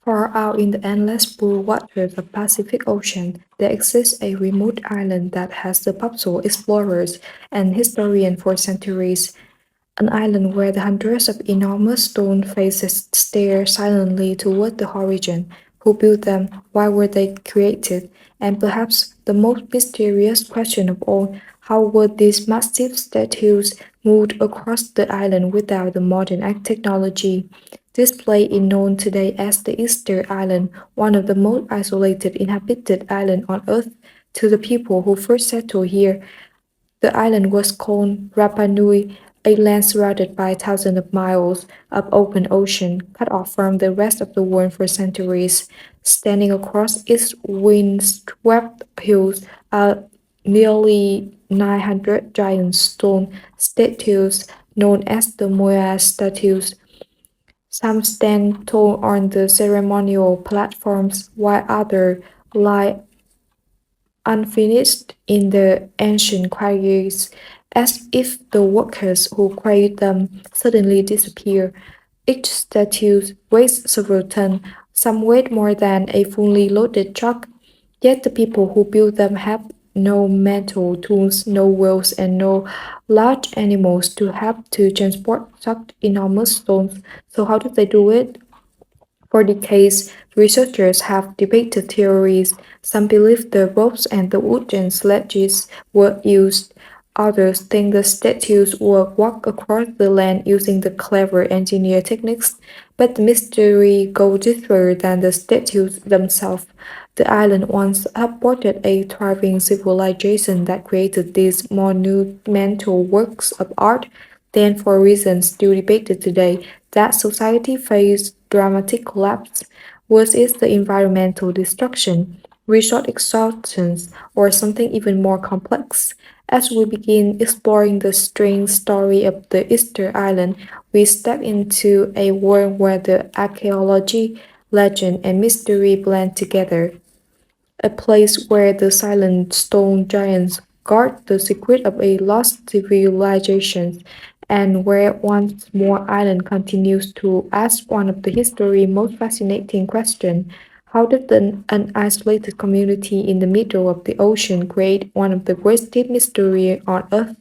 Far out in the endless blue waters of the Pacific Ocean, there exists a remote island that has puzzled explorers and historians for centuries. An island where the hundreds of enormous stone faces stare silently toward the horizon. Who built them? Why were they created? And perhaps the most mysterious question of all, how were these massive statues moved across the island without the modern technology? This place is known today as the Easter Island, one of the most isolated inhabited islands on Earth. To the people who first settled here, the island was called Rapa Nui, a land surrounded by thousands of miles of open ocean, cut off from the rest of the world for centuries. Standing across its windswept hills are nearly 900 giant stone statues known as the Moai statues. Some stand tall on the ceremonial platforms, while others lie unfinished in the ancient quarries, as if the workers who created them suddenly disappear. Each statue weighs several tons, some weigh more than a fully loaded truck, yet the people who built them have no metal tools, no wheels, and no large animals to help to transport such enormous stones. So how did they do it? For decades, researchers have debated theories. Some believe the ropes and the wooden sledges were used. Others think the statues were walked across the land using the clever engineer techniques. But the mystery goes deeper than the statues themselves. The island once supported a thriving civilization that created these monumental works of art. Then, for reasons still debated today, that society faced dramatic collapse. Worse is the environmental destruction, resource exhaustion, or something even more complex. As we begin exploring the strange story of the Easter Island, we step into a world where the archaeology, legend, and mystery blend together. A place where the silent stone giants guard the secret of a lost civilization, and where once more island continues to ask one of the history's most fascinating questions. How did an isolated community in the middle of the ocean create one of the greatest mysteries on Earth?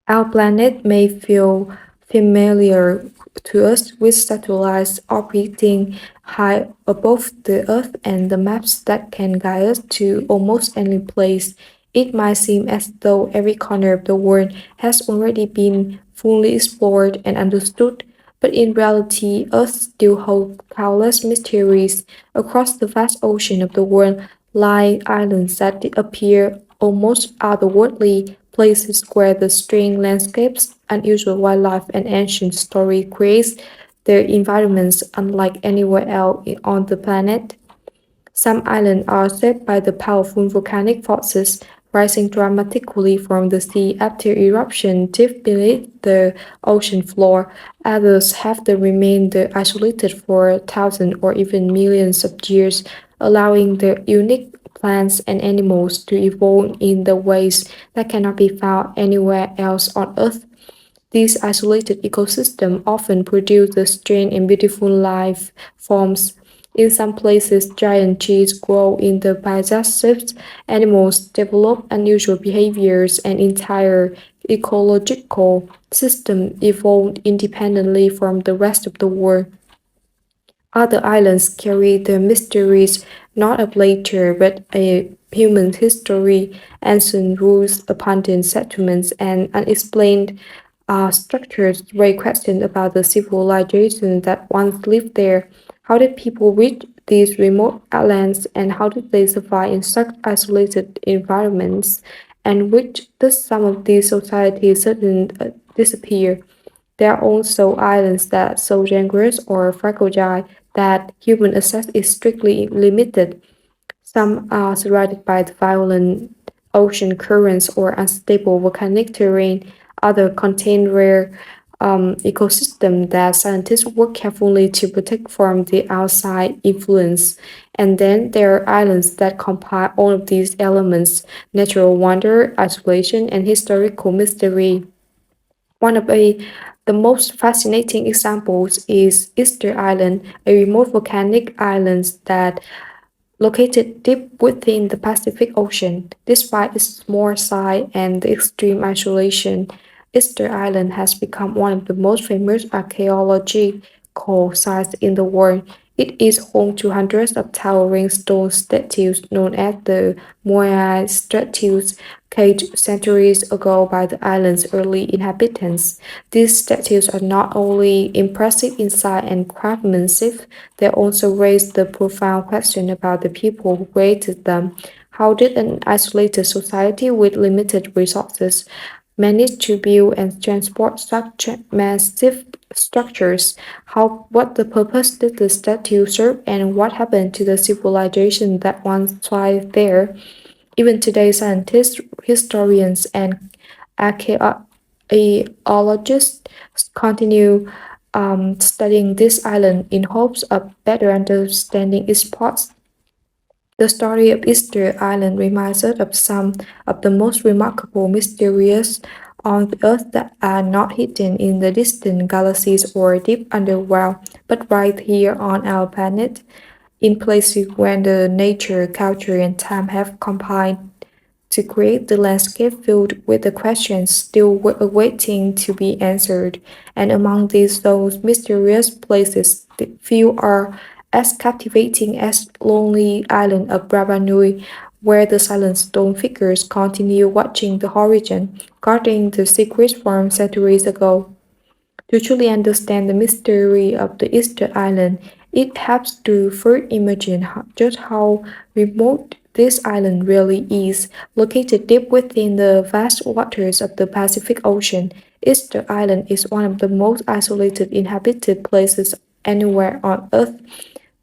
Our planet may feel familiar to us with satellites orbiting high above the Earth and the maps that can guide us to almost any place. It might seem as though every corner of the world has already been fully explored and understood, but in reality, Earth still holds countless mysteries. Across the vast ocean of the world lie islands that appear almost otherworldly, places where the strange landscapes, unusual wildlife, and ancient story creates their environments unlike anywhere else on the planet. Some islands are shaped by the powerful volcanic forces rising dramatically from the sea after eruption deep beneath the ocean floor. Others have remained isolated for thousands or even millions of years, allowing the unique plants and animals to evolve in the ways that cannot be found anywhere else on Earth. These isolated ecosystems often produce the strange and beautiful life forms. In some places, giant trees grow in the bizarre animals develop unusual behaviors, and entire ecological systems evolve independently from the rest of the world. Other islands carry the mysteries not of nature but a human history, ancient rules, abundant settlements, and unexplained structures raise questions about the civilization that once lived there. How did people reach these remote islands and how did they survive in such isolated environments? And which does some of these societies suddenly disappear? There are also islands that are so dangerous or fragile that human access is strictly limited. Some are surrounded by the violent ocean currents or unstable volcanic terrain. Others contain rare ecosystems that scientists work carefully to protect from the outside influence. And then there are islands that combine all of these elements natural wonder, isolation, and historical mystery. One of a The most fascinating example is Easter Island, a remote volcanic island that located deep within the Pacific Ocean. Despite its small size and the extreme isolation, Easter Island has become one of the most famous archaeological sites in the world. It is home to hundreds of towering stone statues known as the Moai statues, carved centuries ago by the island's early inhabitants. These statues are not only impressive in size and craftsmanship, they also raise the profound question about the people who created them. How did an isolated society with limited resources manage to build and transport such massive structures? What the purpose did the statue serve, and what happened to the civilization that once thrived there? Even today, scientists, historians, and archaeologists continue studying this island in hopes of better understanding its past. The story of Easter Island reminds us of some of the most remarkable mysteries on the Earth that are not hidden in the distant galaxies or deep underground, but right here on our planet, in places where the nature, culture, and time have combined to create the landscape filled with the questions still awaiting to be answered. And among those mysterious places, the few are as captivating as lonely island of Brava Nui, where the silent stone figures continue watching the horizon, guarding the secrets from centuries ago. To truly understand the mystery of the Easter Island, it helps to first imagine just how remote this island really is. Located deep within the vast waters of the Pacific Ocean, Easter Island is one of the most isolated inhabited places anywhere on Earth.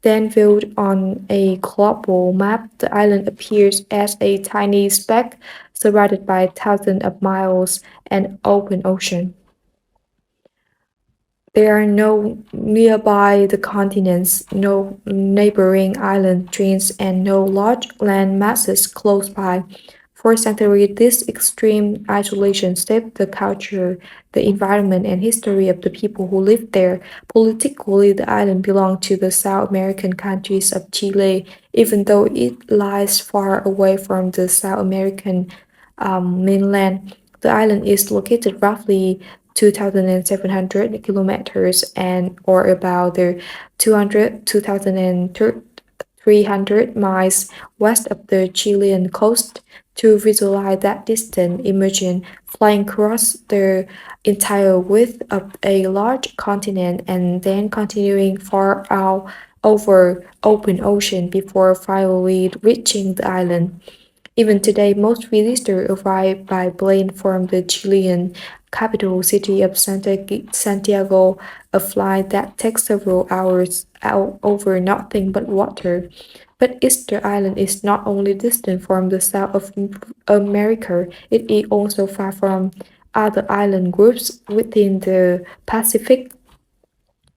Then viewed on a global map, the island appears as a tiny speck surrounded by thousands of miles and open ocean. There are no nearby the continents, no neighboring island chains, and no large land masses close by. For centuries, this extreme isolation shaped the culture, the environment, and history of the people who lived there. Politically, the island belonged to the South American countries of Chile, even though it lies far away from the South American mainland. The island is located roughly 2,700 kilometers and or about the 2,300 miles west of the Chilean coast. To visualize that distance, imagine flying across the entire width of a large continent and then continuing far out over open ocean before finally reaching the island. Even today, most visitors arrive by plane from the Chilean capital city of Santiago, a flight that takes several hours out over nothing but water. But Easter Island is not only distant from the south of America, it is also far from other island groups within the Pacific.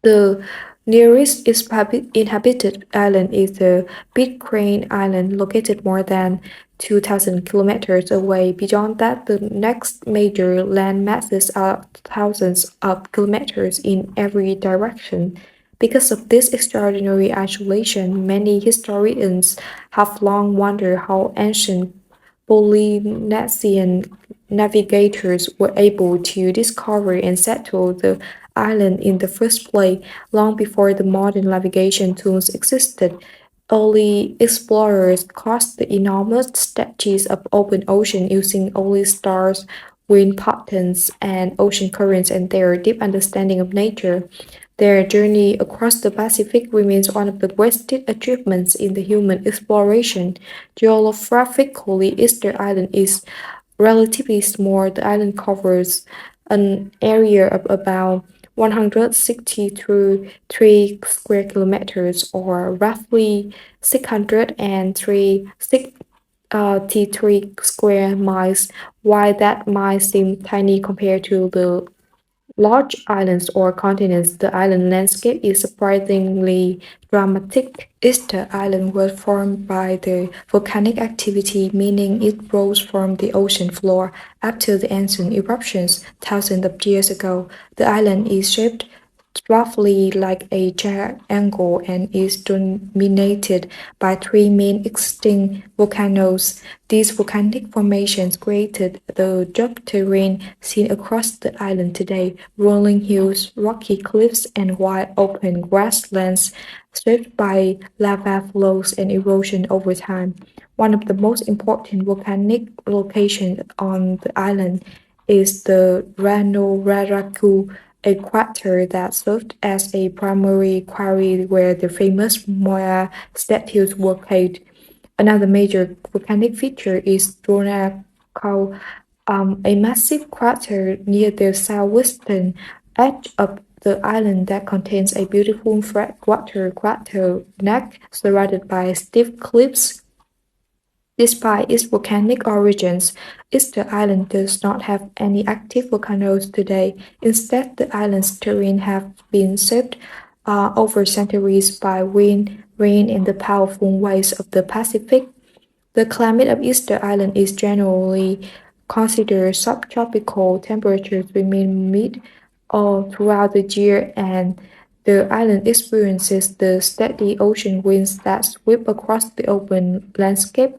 The nearest inhabited island is the Big Crane Island, located more than 2,000 kilometers away. Beyond that, the next major land masses are thousands of kilometers in every direction. Because of this extraordinary isolation, many historians have long wondered how ancient Polynesian navigators were able to discover and settle the island in the first place, long before the modern navigation tools existed. Early explorers crossed the enormous stretches of open ocean using only stars, wind patterns, and ocean currents and their deep understanding of nature. Their journey across the Pacific remains one of the greatest achievements in the human exploration. Geographically, Easter Island is relatively small. The island covers an area of about 163 square kilometers, or roughly 633 square miles. While that might seem tiny compared to the large islands or continents, the island landscape is surprisingly dramatic. Easter Island was formed by the volcanic activity, meaning it rose from the ocean floor after the ancient eruptions thousands of years ago. The island is shaped roughly like a triangle and is dominated by three main extinct volcanoes. These volcanic formations created the rugged terrain seen across the island today: rolling hills, rocky cliffs, and wide open grasslands shaped by lava flows and erosion over time. One of the most important volcanic locations on the island is the Rano Raraku, a crater that served as a primary quarry where the famous Moai statues were carried. Another major volcanic feature is Dronacau, a massive crater near the southwestern edge of the island that contains a beautiful freshwater crater neck surrounded by steep cliffs. Despite its volcanic origins, Easter Island does not have any active volcanoes today. Instead, the island's terrain has been shaped over centuries by wind, rain, and the powerful waves of the Pacific. The climate of Easter Island is generally considered subtropical. Temperatures remain mid all throughout the year, and the island experiences the steady ocean winds that sweep across the open landscape.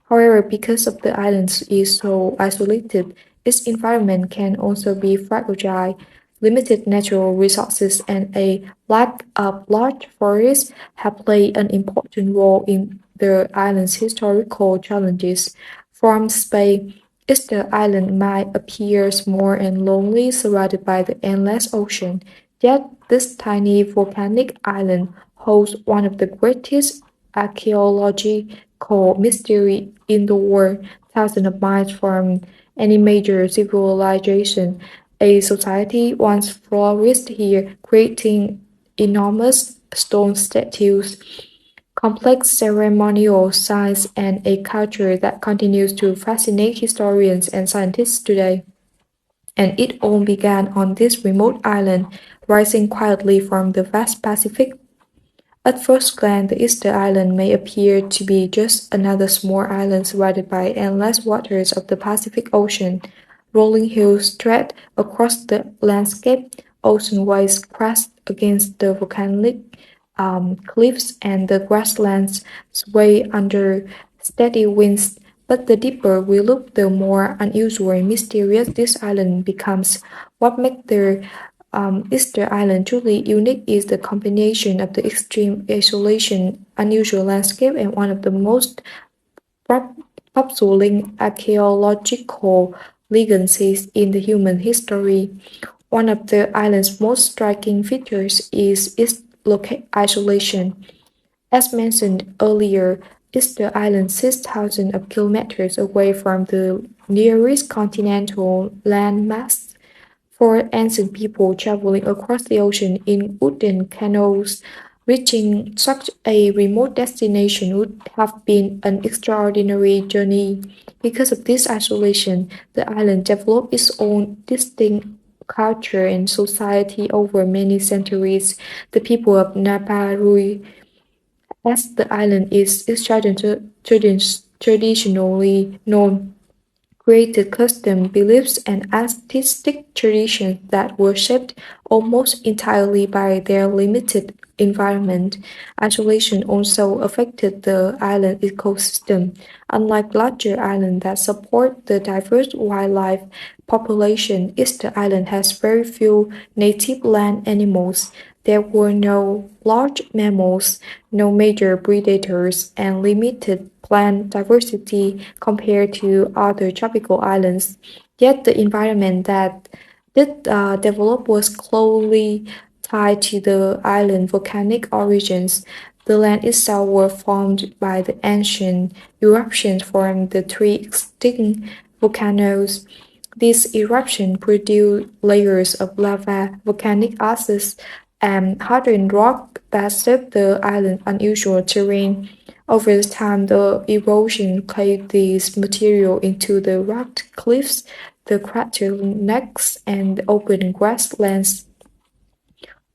However, because of the island is so isolated, its environment can also be fragile. Limited natural resources and a lack of large forests have played an important role in the island's historical challenges. From space, Easter Island might appear small and lonely, surrounded by the endless ocean. Yet, this tiny volcanic island holds one of the greatest archaeological mysteries in the world. Thousands of miles from any major civilization, a society once flourished here, creating enormous stone statues, complex ceremonial sites, and a culture that continues to fascinate historians and scientists today. And it all began on this remote island, rising quietly from the vast Pacific. At first glance, the Easter Island may appear to be just another small island surrounded by endless waters of the Pacific Ocean. Rolling hills stretch across the landscape, ocean waves crash against the volcanic cliffs, and the grasslands sway under steady winds. But the deeper we look, the more unusual and mysterious this island becomes. What makes the Easter Island truly unique is the combination of the extreme isolation, unusual landscape, and one of the most puzzling archaeological legacies in the human history. One of the island's most striking features is its isolation. As mentioned earlier, Easter Island sits thousands of kilometers away from the nearest continental landmass. For ancient people traveling across the ocean in wooden canoes, reaching such a remote destination would have been an extraordinary journey. Because of this isolation, the island developed its own distinct culture and society over many centuries. The people of Naparui, as the island is traditionally known, created custom beliefs and artistic traditions that were shaped almost entirely by their limited environment. Isolation also affected the island ecosystem. Unlike larger islands that support the diverse wildlife population, Easter Island has very few native land animals. There were no large mammals, no major predators, and limited plant diversity compared to other tropical islands. Yet the environment that did develop was closely tied to the island's volcanic origins. The land itself was formed by the ancient eruptions from the three extinct volcanoes. These eruptions produced layers of lava, volcanic ashes, and hardened rock that shaped the island's unusual terrain. Over time, the erosion carried this material into the rugged cliffs, the crater necks, and the open grasslands.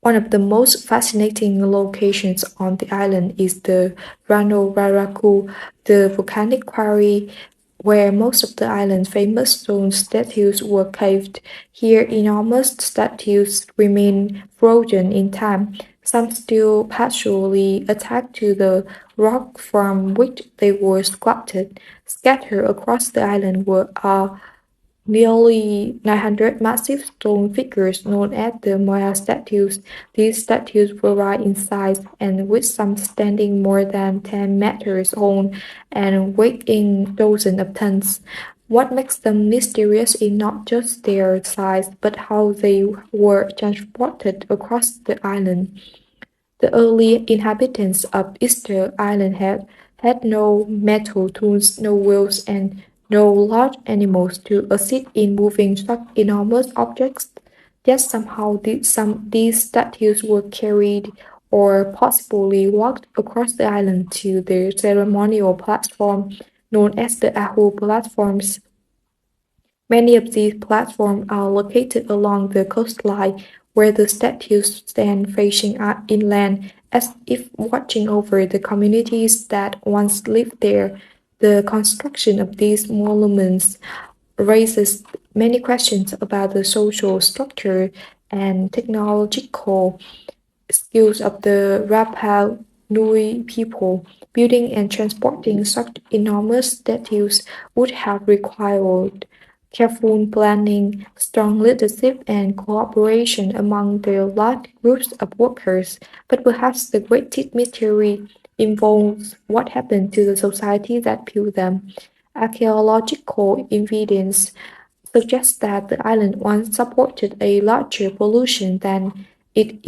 One of the most fascinating locations on the island is the Rano Raraku, the volcanic quarry where most of the island's famous stone statues were caved. Here, enormous statues remain frozen in time, some still partially attached to the rock from which they were sculpted. Scattered across the island are nearly 900 massive stone figures known as the Moai statues. These statues vary in size and with some standing more than 10 meters tall and weighing dozens of tons. What makes them mysterious is not just their size, but how they were transported across the island. The early inhabitants of Easter Island had no metal tools, no wheels, and no large animals to assist in moving such enormous objects. Yet somehow these statues were carried or possibly walked across the island to the ceremonial platform known as the Ahu platforms. Many of these platforms are located along the coastline, where the statues stand facing inland as if watching over the communities that once lived there. The construction of these monuments raises many questions about the social structure and technological skills of the Rapa Nui people. Building and transporting such enormous statues would have required careful planning, strong leadership, and cooperation among the large groups of workers. But perhaps the greatest mystery involves what happened to the society that built them. Archaeological evidence suggests that the island once supported a larger pollution than it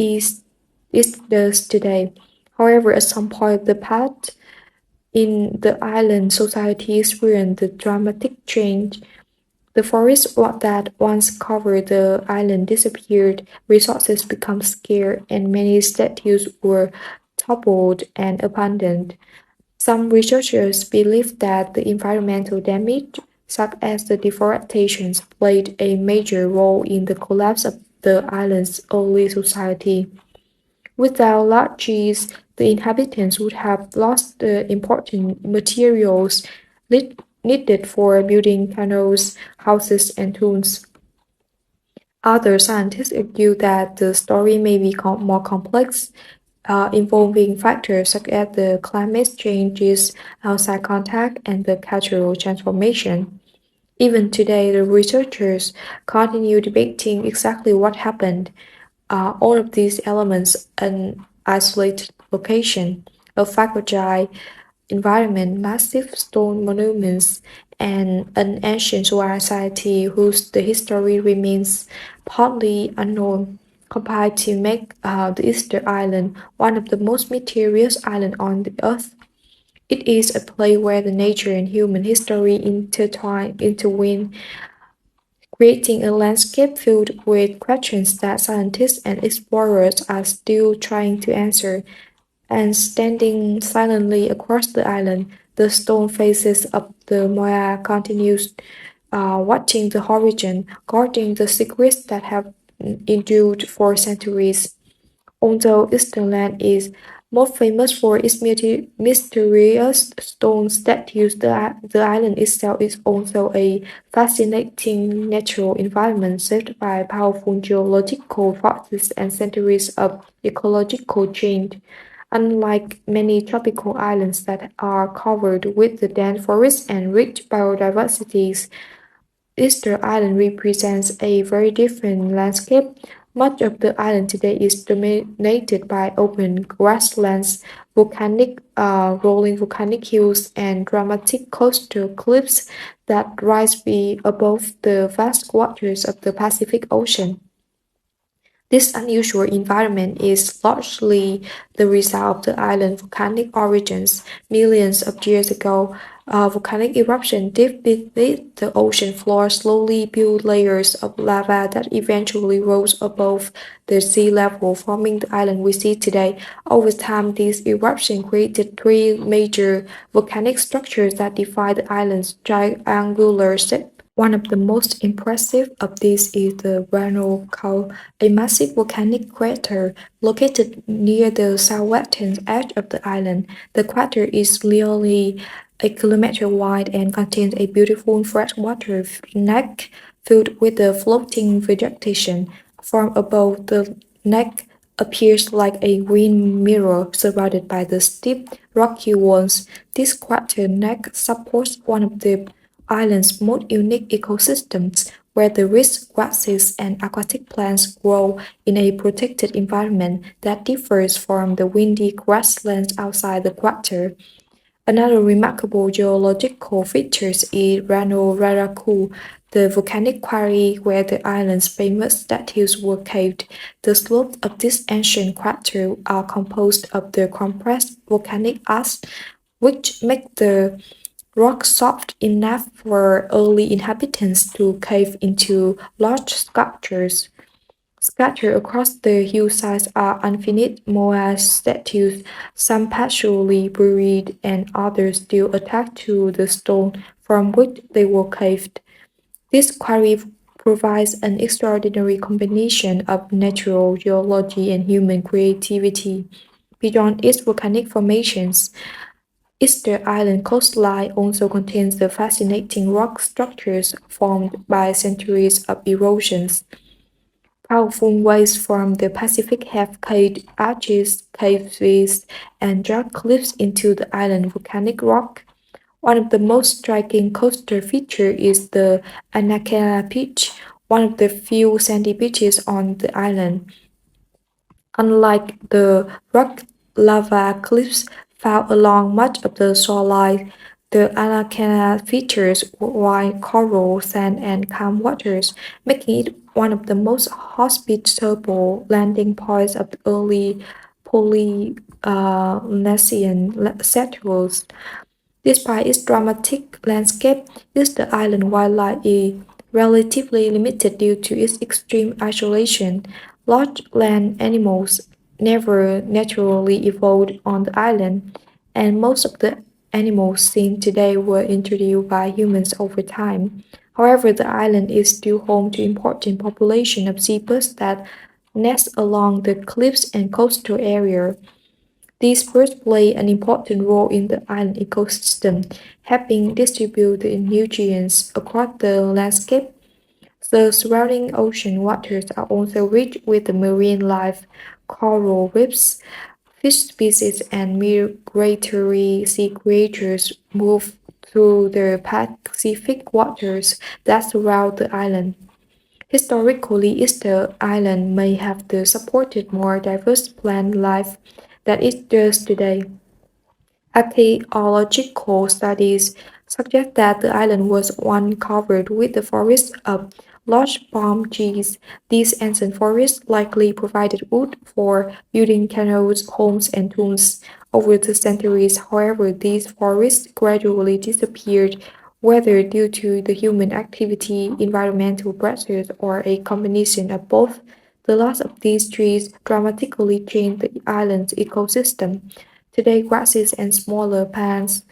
does today. However, at some point the past in the island society experienced a dramatic change. The forests that once covered the island disappeared, resources became scarce, and many statues were toppled and abandoned. Some researchers believe that the environmental damage, such as the deforestation, played a major role in the collapse of the island's early society. Without large trees, the inhabitants would have lost the important materials needed for building canals, houses, and tools. Other scientists argue that the story may be more complex, involving factors such as the climate changes, outside contact, and the cultural transformation. Even today, the researchers continue debating exactly what happened. All of these elements an isolated location, a fragile environment, massive stone monuments, and an ancient society whose the history remains partly unknown, combined to make the Easter Island one of the most mysterious islands on the earth. It is a place where the nature and human history intertwine, creating a landscape filled with questions that scientists and explorers are still trying to answer. And standing silently across the island, the stone faces of the Moai continues, watching the horizon, guarding the secrets that have endured for centuries. Although Easternland is most famous for its mysterious stone statues, the island itself is also a fascinating natural environment shaped by powerful geological forces and centuries of ecological change. Unlike many tropical islands that are covered with the dense forests and rich biodiversity, Easter Island represents a very different landscape. Much of the island today is dominated by open grasslands, rolling volcanic hills, and dramatic coastal cliffs that rise above the vast waters of the Pacific Ocean. This unusual environment is largely the result of the island's volcanic origins. Millions of years ago, a volcanic eruption deep beneath the ocean floor slowly built layers of lava that eventually rose above the sea level, forming the island we see today. Over time, this eruption created three major volcanic structures that define the island's triangular shape. One of the most impressive of these is the Rano Cau, a massive volcanic crater located near the southwestern edge of the island. The crater is nearly a kilometer wide and contains a beautiful freshwater neck filled with the floating vegetation. From above, the neck appears like a green mirror surrounded by the steep, rocky walls. This crater neck supports one of the island's most unique ecosystems, where the rich grasses and aquatic plants grow in a protected environment that differs from the windy grasslands outside the crater. Another remarkable geological feature is Rano Raraku, the volcanic quarry where the island's famous statues were caved. The slopes of this ancient crater are composed of the compressed volcanic ash, which make the rock soft enough for early inhabitants to cave into large sculptures. Scattered across the hillsides are unfinished Moai statues, some partially buried and others still attached to the stone from which they were carved. This quarry provides an extraordinary combination of natural geology and human creativity. Beyond its volcanic formations, Easter Island coastline also contains the fascinating rock structures formed by centuries of erosions. Powerful waves from the Pacific have carried arches, caveways, and dark cliffs into the island volcanic rock. One of the most striking coastal features is the Anakena Beach, one of the few sandy beaches on the island. Unlike the rock lava cliffs found along much of the shoreline, the Anakena features white coral, sand, and calm waters, making it one of the most hospitable landing points of the early Polynesian settlers. Despite its dramatic landscape, the island wildlife is relatively limited due to its extreme isolation. Large land animals never naturally evolved on the island, and most of the animals seen today were introduced by humans over time. However, the island is still home to important population of seabirds that nest along the cliffs and coastal area. These birds play an important role in the island ecosystem, helping distribute the nutrients across the landscape. The surrounding ocean waters are also rich with the marine life, coral reefs, fish species, and migratory sea creatures move through the Pacific waters that surround the island. Historically, Easter Island may have supported more diverse plant life than it does today. Archaeological studies suggest that the island was once covered with a forest of large palm trees. These ancient forests likely provided wood for building canals, homes, and tombs. Over the centuries, however, these forests gradually disappeared, whether due to the human activity, environmental pressures, or a combination of both. The loss of these trees dramatically changed the island's ecosystem. Today, grasses and smaller plants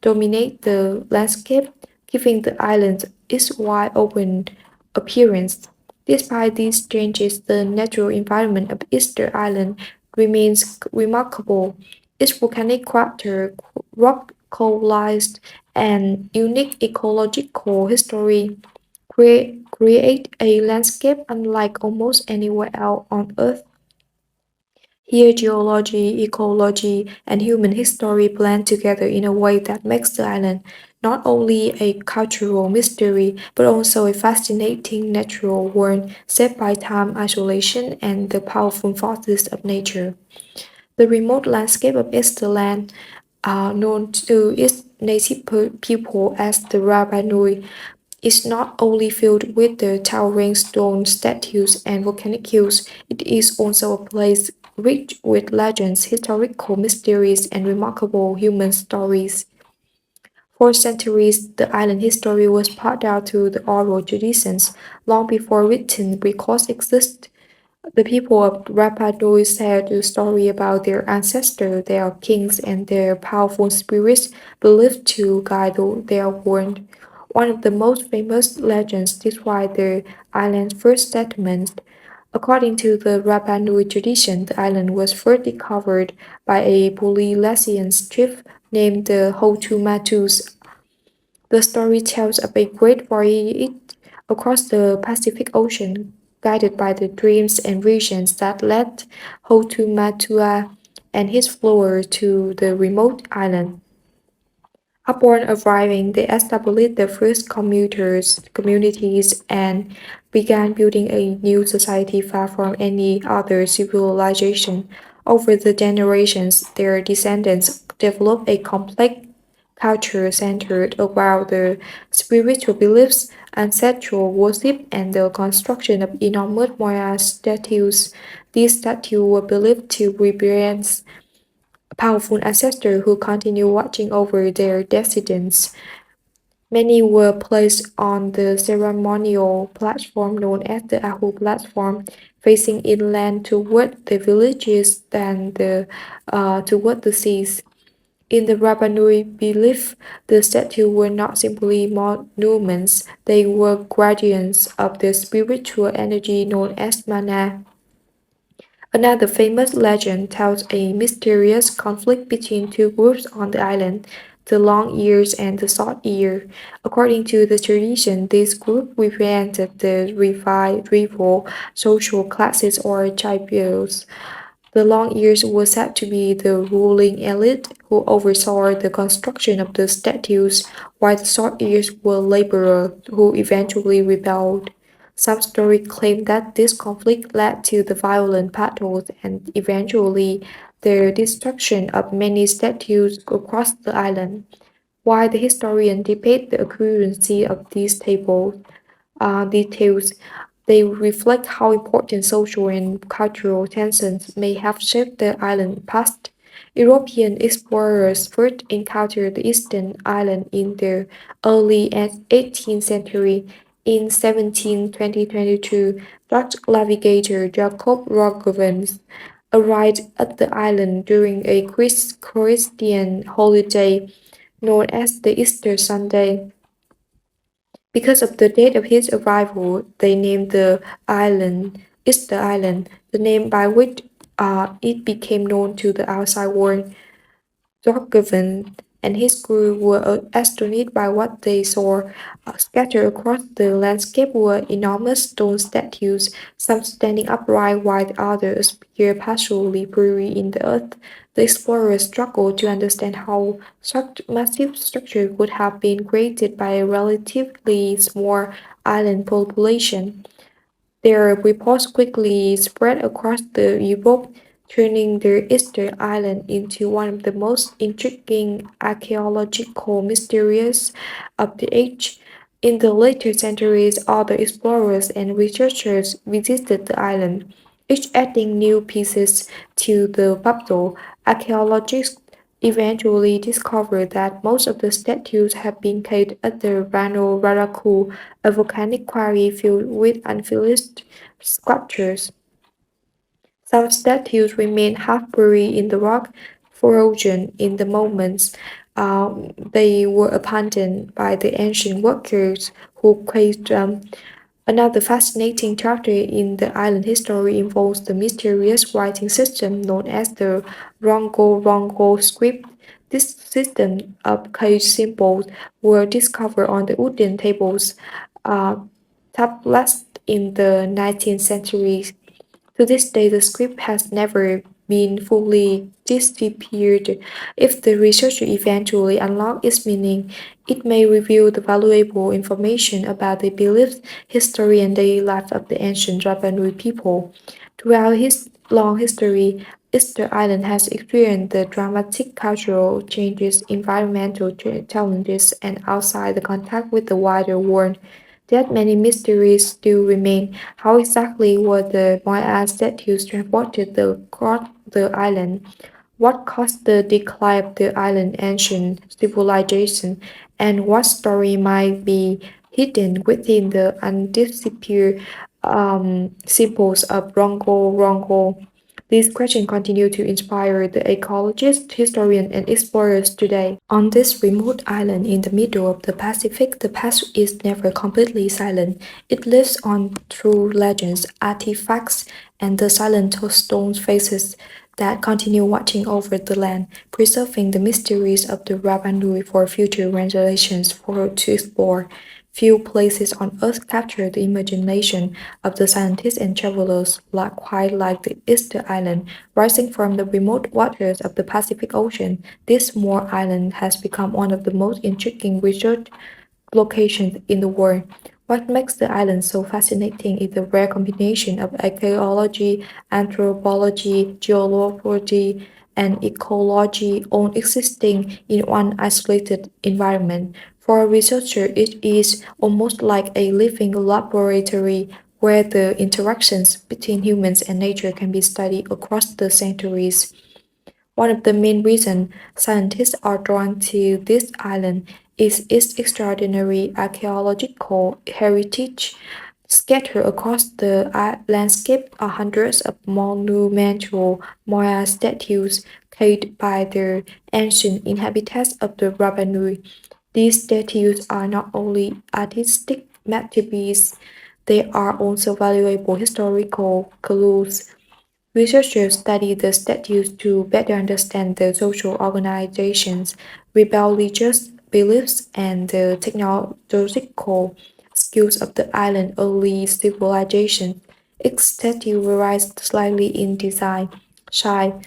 dominate the landscape, giving the island its wide open appearance. Despite these changes, the natural environment of Easter Island remains remarkable. Its volcanic crater, rock coalesced, and unique ecological history create a landscape unlike almost anywhere else on Earth. Here, geology, ecology, and human history blend together in a way that makes the island not only a cultural mystery, but also a fascinating natural world shaped by time, isolation, and the powerful forces of nature. The remote landscape of Easterland, known to its native people as the Rapa Nui, is not only filled with the towering stone statues and volcanic hills, it is also a place rich with legends, historical mysteries, and remarkable human stories. For centuries, the island history was passed down through the oral traditions. Long before written records existed, the people of Rapa Nui shared the story about their ancestors, their kings, and their powerful spirits believed to guide their world. one of the most famous legends describes the island's first settlement. According to the Rapa Nui tradition, the island was first discovered by a Polynesian chief named the Hotumatus. The story tells of a great voyage across the Pacific Ocean, guided by the dreams and visions that led Hotumatua and his followers to the remote island. Upon arriving, they established their first commuters communities and began building a new society far from any other civilization. Over the generations, their descendants developed a complex culture centered around the spiritual beliefs, ancestral worship, and the construction of enormous Moai statues. These statues were believed to represent powerful ancestors who continue watching over their descendants. Many were placed on the ceremonial platform known as the Ahu platform, facing inland toward the villages than toward the seas. In the Rapa Nui belief, the statues were not simply monuments, they were guardians of the spiritual energy known as mana. Another famous legend tells a mysterious conflict between two groups on the island, the long ears and the short ear. According to the tradition, this group represented the rival social classes or tribes. The long ears were said to be the ruling elite who oversaw the construction of the statues, while the short ears were laborers who eventually rebelled. Some stories claim that this conflict led to the violent battles and eventually the destruction of many statues across the island. While the historians debate the accuracy of these details, they reflect how important social and cultural tensions may have shaped the island's past. European explorers first encountered the eastern island in the early 18th century. In 1722, Dutch navigator Jacob Roggevens arrived at the island during a Christian holiday known as the Easter Sunday. Because of the date of his arrival, they named the island Easter Island, the name by which it became known to the outside world. Dorgovan and his crew were astonished by what they saw. Scattered across the landscape were enormous stone statues, some standing upright while the others appeared partially buried in the earth. The explorers struggled to understand how such massive structures could have been created by a relatively small island population. Their reports quickly spread across the Europe, turning the Easter Island into one of the most intriguing archaeological mysteries of the age. In the later centuries, other explorers and researchers visited the island, each adding new pieces to the puzzle. Archaeologists eventually discovered that most of the statues had been caved at the Rano Raraku, a volcanic quarry filled with unfinished sculptures. Some statues remain half buried in the rock, frozen in the moments they were abandoned by the ancient workers who caved them. Another fascinating chapter in the island history involves the mysterious writing system known as the Rongo script. This system of code symbols were discovered on the wooden tables, uh, tablets in the 19th century. To this day, the script has never been fully disappeared. If the researcher eventually unlocks its meaning, it may reveal the valuable information about the beliefs, history, and daily life of the ancient Japanese people. Throughout his long history, Easter Island has experienced the dramatic cultural changes, environmental challenges, and outside the contact with the wider world. Yet many mysteries still remain. How exactly were the Moai statues transported across the island? What caused the decline of the island's ancient civilization? And what story might be hidden within the undisappeared symbols of Rongo Rongo? These questions continue to inspire the ecologists, historians, and explorers today. On this remote island in the middle of the Pacific, the past is never completely silent. It lives on through legends, artifacts, and the silent stone faces that continue watching over the land, preserving the mysteries of the Rapa Nui for future generations to explore. Few places on Earth capture the imagination of the scientists and travelers quite like the Easter Island, rising from the remote waters of the Pacific Ocean. This small island has become one of the most intriguing research locations in the world. What makes the island so fascinating is the rare combination of archaeology, anthropology, geology, and ecology all existing in one isolated environment. For a researcher, it is almost like a living laboratory where the interactions between humans and nature can be studied across the centuries. One of the main reasons scientists are drawn to this island is its extraordinary archaeological heritage. Scattered across the landscape are hundreds of monumental Moai statues carved by the ancient inhabitants of the Rapa Nui. These statues are not only artistic masterpieces, they are also valuable historical clues. Researchers study the statues to better understand the social organizations, religious beliefs, and the technological skills of the island's early civilization. Each statue varies slightly in design, size,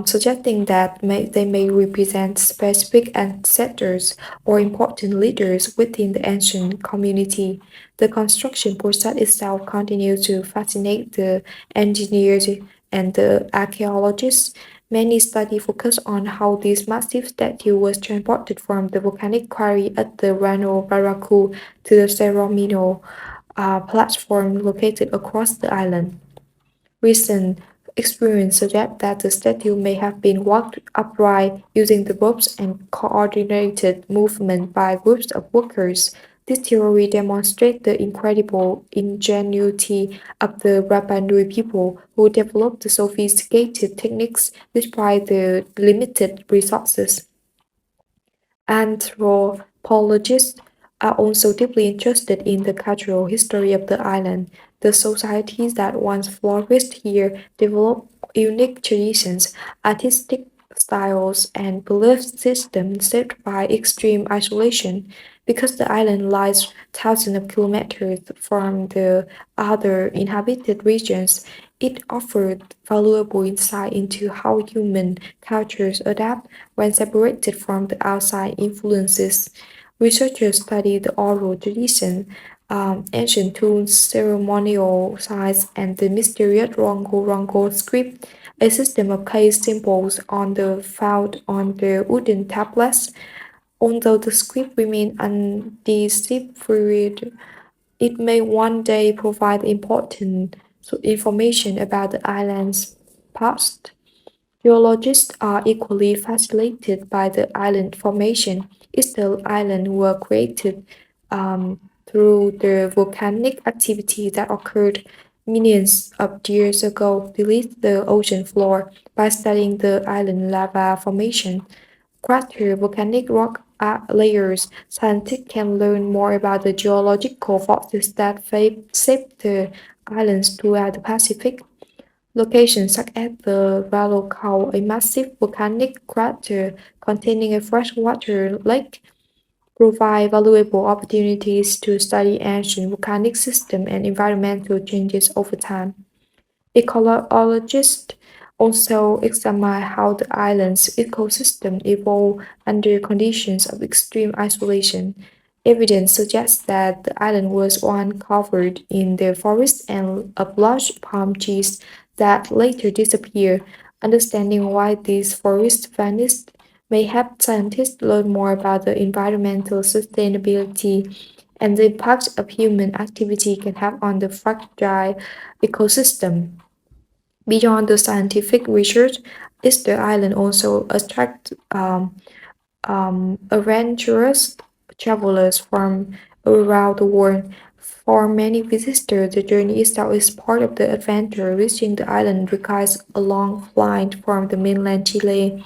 suggesting that they may represent specific ancestors or important leaders within the ancient community. The construction process itself continues to fascinate the engineers and the archaeologists. Many studies focus on how this massive statue was transported from the volcanic quarry at the Rano Baraku to the ceremonial platform located across the island. Recent experience suggests that the statue may have been walked upright using the ropes and coordinated movement by groups of workers. This theory demonstrates the incredible ingenuity of the Rapa Nui people who developed the sophisticated techniques despite the limited resources. Anthropologists are also deeply interested in the cultural history of the island. The societies that once flourished here developed unique traditions, artistic styles, and belief systems shaped by extreme isolation. Because the island lies thousands of kilometers from the other inhabited regions, it offered valuable insight into how human cultures adapt when separated from the outside influences. Researchers study the oral tradition, ancient tools, ceremonial sites, and the mysterious Rongo script, a system of case symbols found on the wooden tablets. Although the script remains undeciphered, it may one day provide important information about the island's past. Geologists are equally fascinated by the island formation. Easter Island were created through the volcanic activity that occurred millions of years ago beneath the ocean floor. By studying the island lava formation, crater volcanic rock layers, scientists can learn more about the geological forces that shape the islands throughout the Pacific. Locations such as the Volcano, a massive volcanic crater containing a freshwater lake, provide valuable opportunities to study ancient volcanic systems and environmental changes over time. Ecologists also examine how the island's ecosystem evolved under conditions of extreme isolation. Evidence suggests that the island was once covered in the forest and of large palm trees that later disappeared. Understanding why these forests vanished may help scientists learn more about the environmental sustainability and the impact of human activity can have on the fragile ecosystem. Beyond the scientific research, Easter Island also attracts adventurous travelers from around the world. For many visitors, the journey itself is part of the adventure. Reaching the island requires a long flight from the mainland Chile,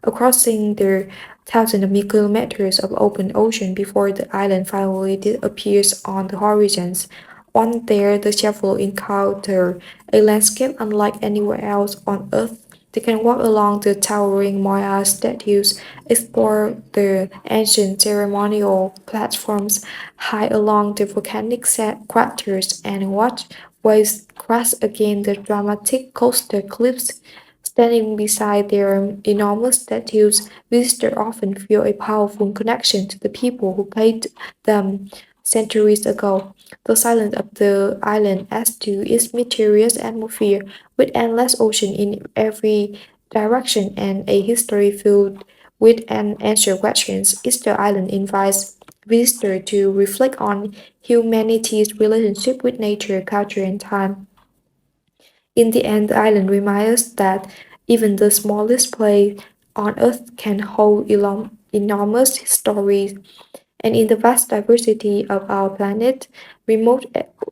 crossing the thousands of kilometers of open ocean before the island finally appears on the horizons. On there, the traveler encounter a landscape unlike anywhere else on Earth. They can walk along the towering Moai statues, explore the ancient ceremonial platforms, hide along the volcanic craters, and watch waves crash against the dramatic coastal cliffs. Standing beside their enormous statues, visitors often feel a powerful connection to the people who played them centuries ago. The silence of the island adds to its mysterious atmosphere, with endless ocean in every direction and a history filled with unanswered questions. Easter Island invites visitors to reflect on humanity's relationship with nature, culture, and time. In the end, the island reminds us that even the smallest place on Earth can hold enormous stories, and in the vast diversity of our planet, remote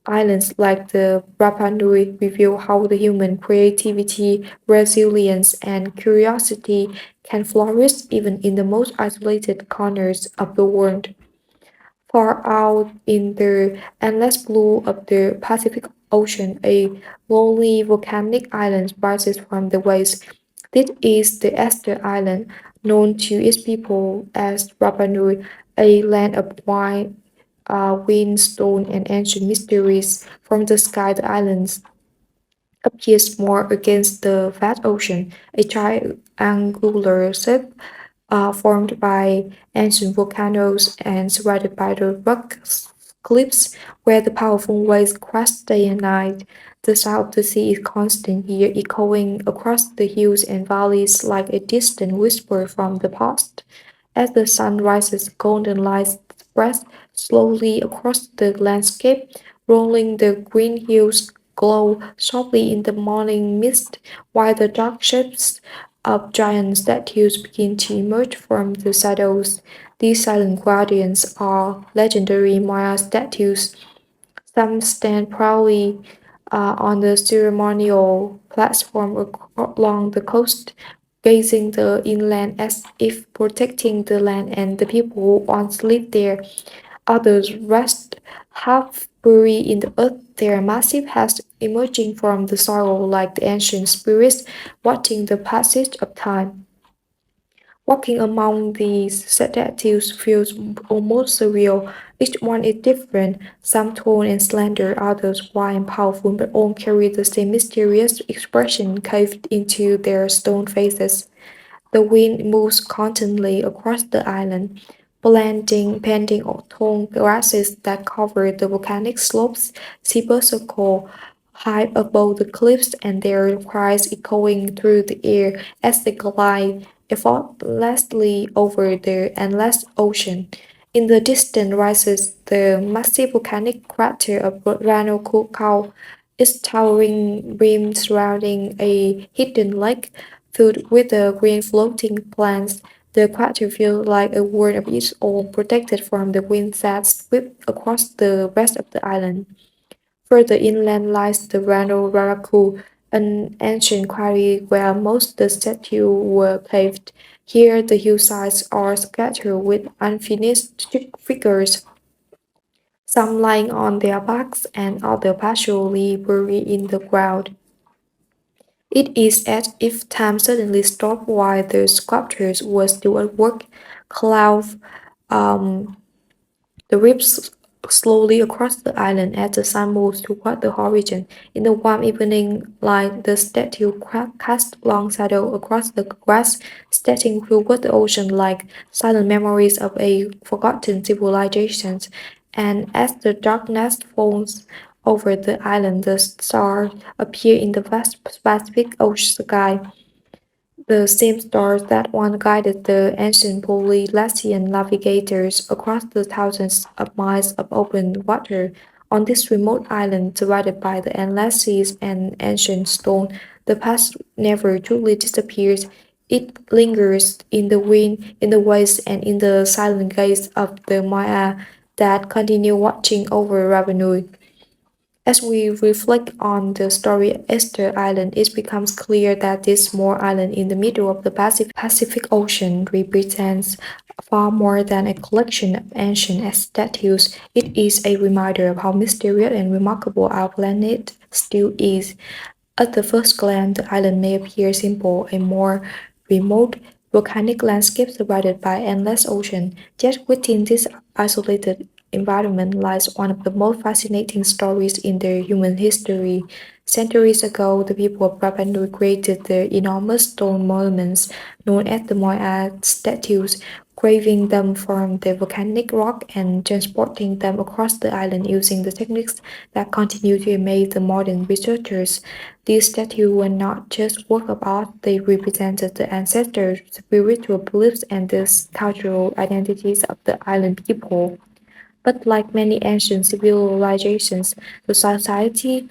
islands like the Rapa Nui reveal how the human creativity, resilience, and curiosity can flourish even in the most isolated corners of the world. Far out in the endless blue of the Pacific Ocean, a lonely volcanic island rises from the waves. This is the Esther Island, known to its people as Rapa Nui, a land of wine, wind, stone, and ancient mysteries. From the sky, the islands appears more against the vast ocean, a triangular shape formed by ancient volcanoes and surrounded by the rock cliffs where the powerful waves crash day and night. The sound of the sea is constant here, echoing across the hills and valleys like a distant whisper from the past. As the sun rises, golden light spreads slowly across the landscape, rolling the green hills glow softly in the morning mist, while the dark shapes of giant statues begin to emerge from the shadows. These silent guardians are legendary Maya statues. Some stand proudly on the ceremonial platform along the coast, gazing the inland as if protecting the land and the people who once lived there. Others rest half buried in the earth, their massive heads emerging from the soil like the ancient spirits watching the passage of time. Walking among these statues feels almost surreal. Each one is different, some tall and slender, others wide and powerful, but all carry the same mysterious expression carved into their stone faces. The wind moves constantly across the island, bending tall grasses that cover the volcanic slopes, zebras circle high above the cliffs and their cries echoing through the air as they glide effortlessly over the endless ocean. In the distance rises the massive volcanic crater of Rano Kukau, its towering rim surrounding a hidden lake filled with the green floating plants. The crater feels like a world of its own, protected from the winds that sweep across the rest of the island. Further inland lies the Rano Raraku, an ancient quarry where most of the statues were paved. Here, the hillsides are scattered with unfinished figures, some lying on their backs and others partially buried in the ground. It is as if time suddenly stopped while the sculptors were still at work. Clouds um, the ripps slowly across the island as the sun moves toward the horizon. In the warm evening light, the statue cast long shadow across the grass, stretching toward the ocean like silent memories of a forgotten civilization. And as the darkness falls over the island, the stars appear in the vast Pacific ocean sky. The same stars that once guided the ancient Polynesian navigators across the thousands of miles of open water on this remote island surrounded by the endless seas and ancient stone, the past never truly disappears. It lingers in the wind, in the waves, and in the silent gaze of the Maya. that continue watching over Ravanui. As we reflect on the story of Easter Island, it becomes clear that this small island in the middle of the Pacific Ocean represents far more than a collection of ancient statues. It is a reminder of how mysterious and remarkable our planet still is. At the first glance, the island may appear simple, a more remote volcanic landscape surrounded by endless ocean. Yet within this isolated environment lies one of the most fascinating stories in their human history. Centuries ago, the people of Rapa Nui created the enormous stone monuments known as the Moai statues, carving them from the volcanic rock and transporting them across the island using the techniques that continue to amaze the modern researchers. These statues were not just works of art, they represented the ancestors' spiritual beliefs and the cultural identities of the island people. But like many ancient civilizations, the society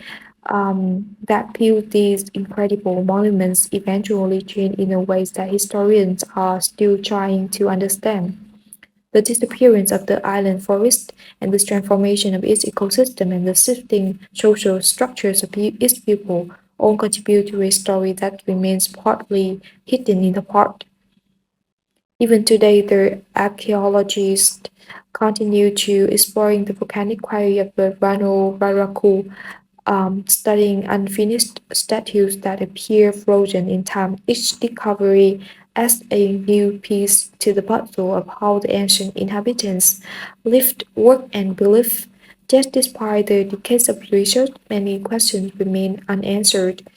that built these incredible monuments eventually changed in a ways that historians are still trying to understand. The disappearance of the island forest and the transformation of its ecosystem and the shifting social structures of its people all contribute to a story that remains partly hidden in the past. Even today, the archaeologists continue to exploring the volcanic quarry of the Rano Varaku, studying unfinished statues that appear frozen in time. Each discovery adds a new piece to the puzzle of how the ancient inhabitants lived, worked, and believed. Just despite the decades of research, many questions remain unanswered.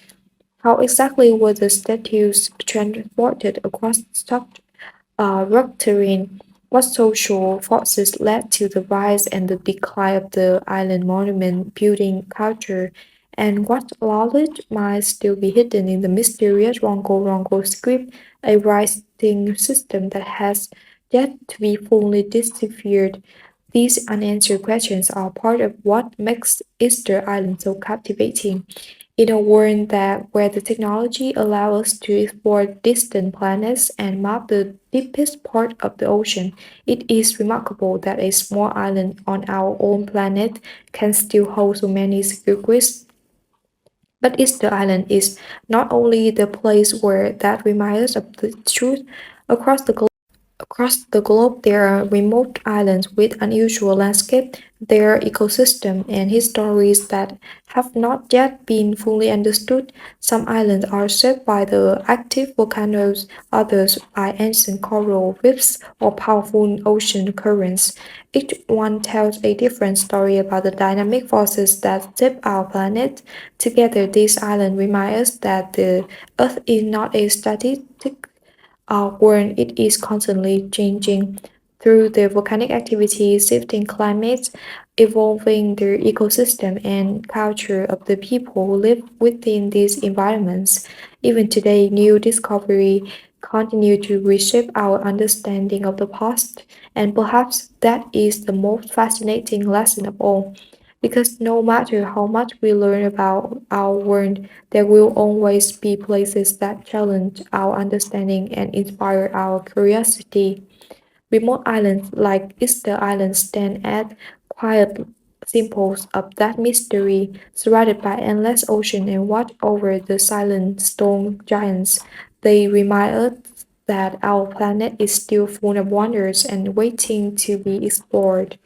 How exactly were the statues transported across rock terrain? What social forces led to the rise and the decline of the island monument building culture? And what knowledge might still be hidden in the mysterious Rongo Rongo script, a writing system that has yet to be fully deciphered? These unanswered questions are part of what makes Easter Island so captivating. In a world that where the technology allows us to explore distant planets and map the deepest part of the ocean, it is remarkable that a small island on our own planet can still hold so many secrets. But Easter Island is not only the place where that reminds us of the truth across the globe. Across the globe, there are remote islands with unusual landscape, their ecosystem, and histories that have not yet been fully understood. Some islands are shaped by the active volcanoes, others by ancient coral reefs or powerful ocean currents. Each one tells a different story about the dynamic forces that shape our planet. Together, these islands remind us that the Earth is not a static world it is constantly changing through the volcanic activity, shifting climates, evolving the ecosystem and culture of the people who live within these environments. Even today, new discovery continue to reshape our understanding of the past, and perhaps that is the most fascinating lesson of all. Because no matter how much we learn about our world, there will always be places that challenge our understanding and inspire our curiosity. Remote islands like Easter Island stand as quiet symbols of that mystery, surrounded by endless ocean and watch over the silent stone giants. They remind us that our planet is still full of wonders and waiting to be explored.